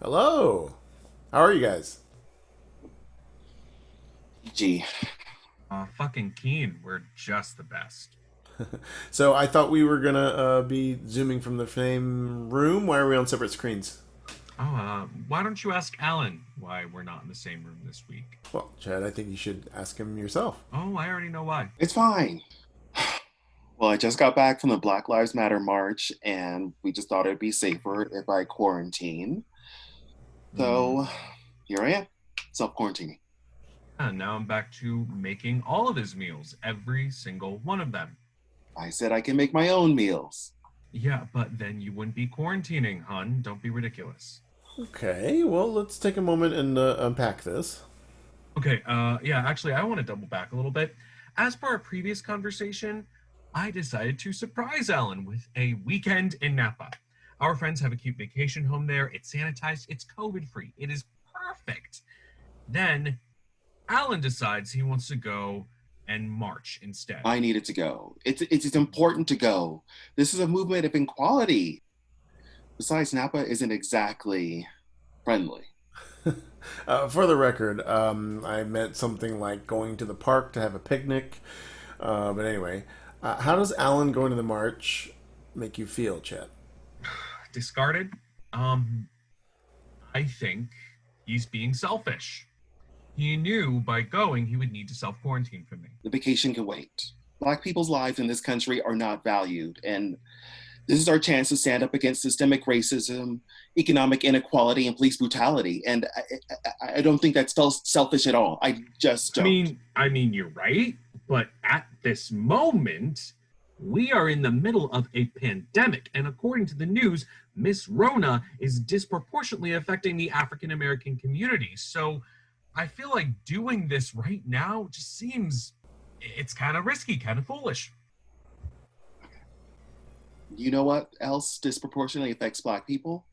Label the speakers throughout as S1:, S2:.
S1: Hello. How are you guys?
S2: Gee,
S3: Fucking keen. We're just the best.
S1: So I thought we were gonna be zooming from the same room. Why are we on separate screens?
S3: Why don't you ask Alan why we're not in the same room this week?
S1: Well, Chad, I think you should ask him yourself.
S3: Oh, I already know why.
S2: it's fine. Well, I just got back from the Black Lives Matter march, and we just thought it'd be safer if I quarantine.
S3: Hmm.
S2: So here I am, self quarantining.
S3: And now I'm back to making all of his meals, every single one of them.
S2: I said I can make my own meals.
S3: Yeah, but then you wouldn't be quarantining, hun. Don't be ridiculous.
S1: Okay, well, let's take a moment and unpack this.
S3: Okay, yeah, actually, I want to double back a little bit. As per our previous conversation, I decided to surprise Alan with a weekend in Napa. Our friends have a cute vacation home there. It's sanitized, it's COVID free. It is perfect. Then Alan decides he wants to go and march instead.
S2: I needed to go. It's important to go. This is a movement of equality. Besides, Napa isn't exactly friendly.
S1: For the record, I meant something like going to the park to have a picnic. But anyway, how does Alan going to the march make you feel, Chad?
S3: Discarded? Um, I think he's being selfish. He knew by going he would need to self quarantine from me.
S2: The vacation can wait. Black people's lives in this country are not valued, and this is our chance to stand up against systemic racism, economic inequality, and police brutality. And I don't think that's selfish at all. I just
S3: I
S2: don't.
S3: mean, I mean, you're right, but at this moment, we are in the middle of a pandemic, and according to the news, Miss Rona is disproportionately affecting the African American community. So I feel like doing this right now just seems it's kind of risky, kind of foolish.
S2: You know what else disproportionately affects Black people?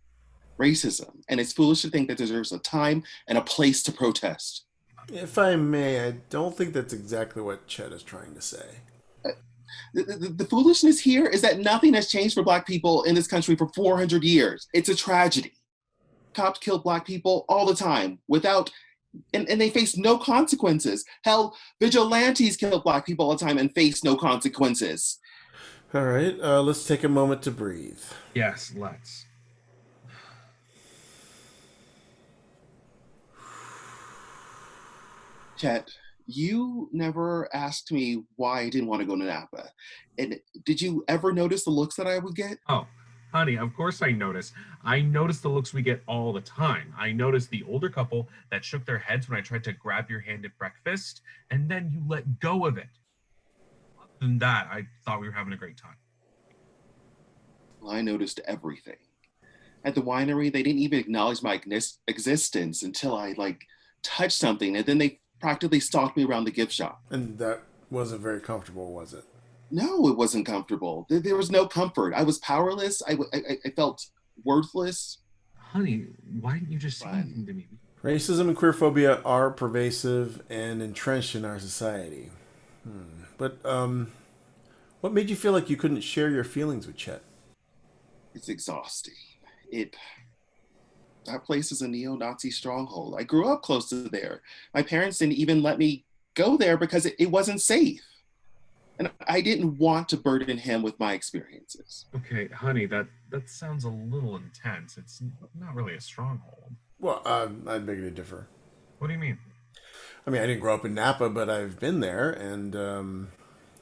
S2: Racism. And it's foolish to think that deserves a time and a place to protest.
S1: If I may, I don't think that's exactly what Chet is trying to say.
S2: Uh, the foolishness here is that nothing has changed for Black people in this country for 400 years. It's a tragedy. Cops kill Black people all the time without and they face no consequences. Hell, vigilantes kill Black people all the time and face no consequences.
S1: All right, let's take a moment to breathe.
S3: Yes, let's.
S2: Chet, you never asked me why I didn't want to go to Napa. And did you ever notice the looks that I would get?
S3: Oh, honey, of course I notice. I notice the looks we get all the time. I noticed the older couple that shook their heads when I tried to grab your hand at breakfast, and then you let go of it. Other than that, I thought we were having a great time.
S2: Well, I noticed everything. At the winery, they didn't even acknowledge my existence until I touched something, and then they practically stalked me around the gift shop.
S1: And that wasn't very comfortable, was it?
S2: No, it wasn't comfortable. There was no comfort. I was powerless. I felt worthless.
S3: Honey, why didn't you just say
S2: But
S3: anything to me?
S1: Racism and queerphobia are pervasive and entrenched in our society. But what made you feel like you couldn't share your feelings with Chet?
S2: it's exhausting. It that place is a neo-Nazi stronghold. I grew up close to there. My parents didn't even let me go there because it wasn't safe. And I didn't want to burden him with my experiences.
S3: Okay, honey, that sounds a little intense. It's not really a stronghold.
S1: Well, I'd beg to differ.
S3: What do you mean?
S1: I mean, I didn't grow up in Napa, but I've been there, and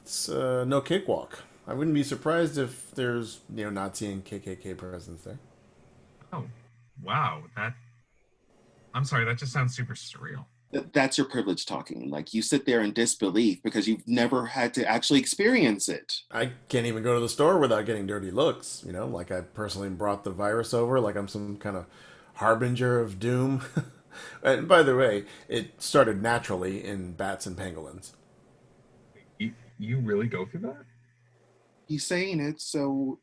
S1: it's no cakewalk. I wouldn't be surprised if there's neo-Nazi and KKK presence there.
S3: Oh, wow, that I'm sorry, that just sounds super surreal.
S2: That's your privilege talking. Like you sit there in disbelief because you've never had to actually experience it.
S1: I can't even go to the store without getting dirty looks. Like I personally brought the virus over, like I'm some kind of harbinger of doom. And by the way, it started naturally in bats and pangolins.
S3: You really go through that?
S2: He's saying it, so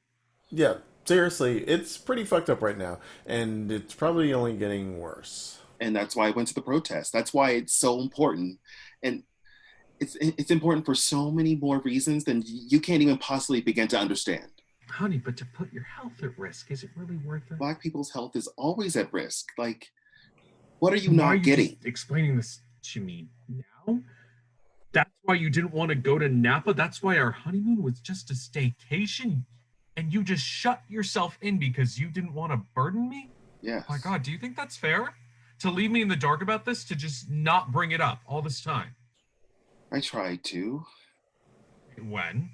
S1: Yeah, seriously, it's pretty fucked up right now, and it's probably only getting worse.
S2: and that's why I went to the protest. That's why it's so important. And it's important for so many more reasons than you can't even possibly begin to understand.
S3: Honey, but to put your health at risk, is it really worth it?
S2: Black people's health is always at risk. Like, what are you
S3: Why are
S2: not
S3: you
S2: getting?
S3: just explaining this to me now? That's why you didn't want to go to Napa? That's why our honeymoon was just a staycation? And you just shut yourself in because you didn't want to burden me?
S2: Yes.
S3: Oh my God, do you think that's fair? To leave me in the dark about this, to just not bring it up all this time?
S2: I tried to.
S3: When?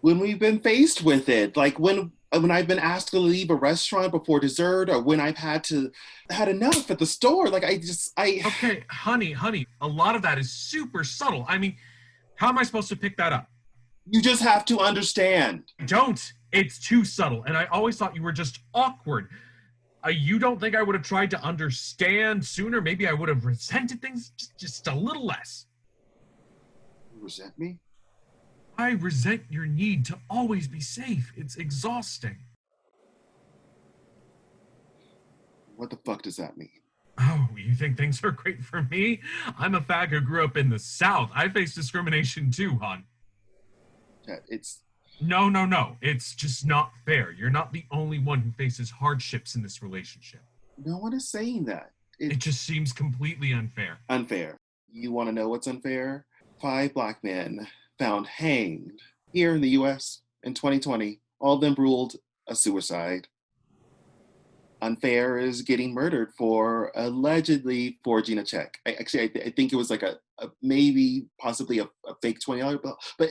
S2: When we've been faced with it, like when I've been asked to leave a restaurant before dessert, or when I've had enough at the store. Like I
S3: Okay, honey, a lot of that is super subtle. I mean, how am I supposed to pick that up?
S2: you just have to understand.
S3: Don't. It's too subtle. And I always thought you were just awkward. You don't think I would have tried to understand sooner? Maybe I would have resented things just a little less.
S2: You resent me?
S3: I resent your need to always be safe. It's exhausting.
S2: What the fuck does that mean?
S3: Oh, you think things are great for me? I'm a fag who grew up in the South. I face discrimination too, hon.
S2: It's
S3: No. It's just not fair. You're not the only one who faces hardships in this relationship.
S2: no one is saying that.
S3: It just seems completely unfair.
S2: Unfair. You want to know what's unfair? 5 Black men found hanged here in the US in 2020, all of them ruled a suicide. Unfair is getting murdered for allegedly forging a check. I think it was like a maybe possibly a fake $20 bill. But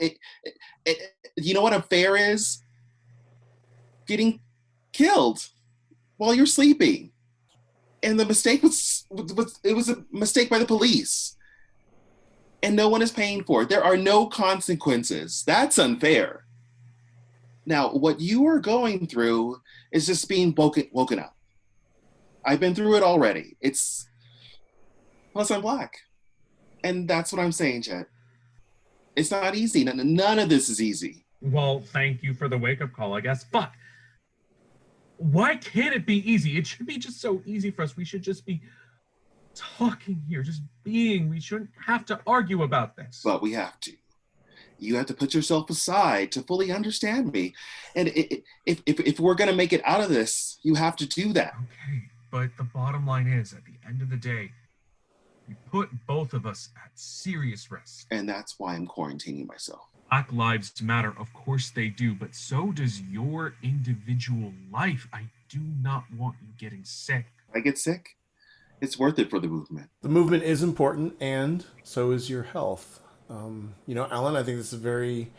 S2: you know what unfair is? Getting killed while you're sleeping. And the mistake was a mistake by the police. And no one is paying for it. There are no consequences. That's unfair. Now, what you are going through is just being woken up. I've been through it already. Plus I'm Black. And that's what I'm saying, Chet. It's not easy. None of this is easy.
S3: Well, thank you for the wake-up call, I guess. But why can't it be easy? It should be just so easy for us. We should just be talking here, just being. We shouldn't have to argue about this.
S2: But we have to. You have to put yourself aside to fully understand me. And if we're going to make it out of this, you have to do that.
S3: Okay, but the bottom line is, at the end of the day, you put both of us at serious risk.
S2: And that's why I'm quarantining myself.
S3: Black lives matter, of course they do, but so does your individual life. I do not want you getting sick.
S2: If I get sick, it's worth it for the movement.
S1: The movement is important, and so is your health. Alan, I think this is a very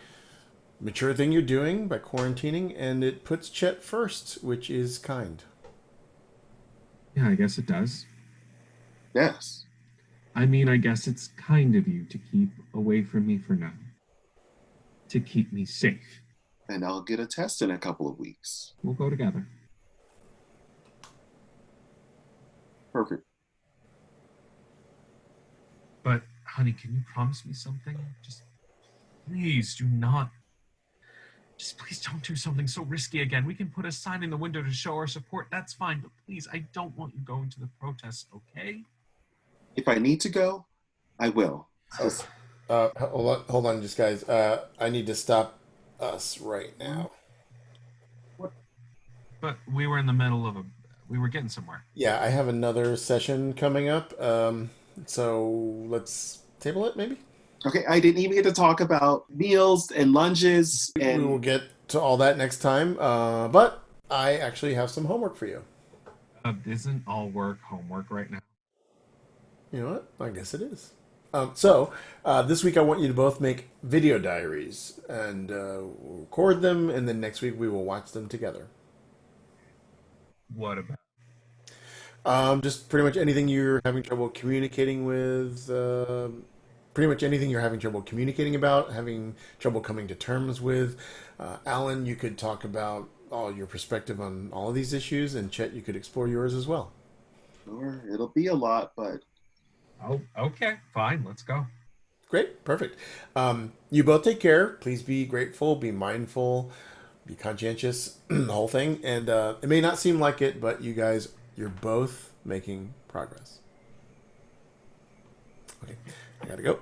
S1: mature thing you're doing by quarantining, and it puts Chet first, which is kind.
S3: Yeah, I guess it does.
S2: Yes.
S3: I mean, I guess it's kind of you to keep away from me for now. To keep me safe.
S2: And I'll get a test in a couple of weeks.
S3: We'll go together.
S2: Perfect.
S3: But, honey, can you promise me something? Just please do not. Just please don't do something so risky again. We can put a sign in the window to show our support. That's fine. But please, I don't want you going to the protest, okay?
S2: If I need to go, I will.
S1: Hold on, just guys. I need to stop us right now.
S2: What?
S3: But we were in the middle of we were getting somewhere.
S1: Yeah, I have another session coming up. So let's table it, maybe?
S2: Okay, I didn't even get to talk about meals and lunches. And
S1: we will get to all that next time. But I actually have some homework for you.
S3: Isn't all work homework right now?
S1: You know what? I guess it is. This week I want you to both make video diaries and we'll record them, and then next week we will watch them together.
S3: What about?
S1: Just pretty much anything you're having trouble communicating with, pretty much anything you're having trouble communicating about, having trouble coming to terms with. Alan, you could talk about all your perspective on all of these issues, and Chet, you could explore yours as well.
S2: Sure, it'll be a lot, but...
S3: Oh, okay, fine, let's go.
S1: Great, perfect. You both take care. Please be grateful, be mindful, be conscientious, the whole thing. And it may not seem like it, but you guys, you're both making progress. Okay, I gotta go.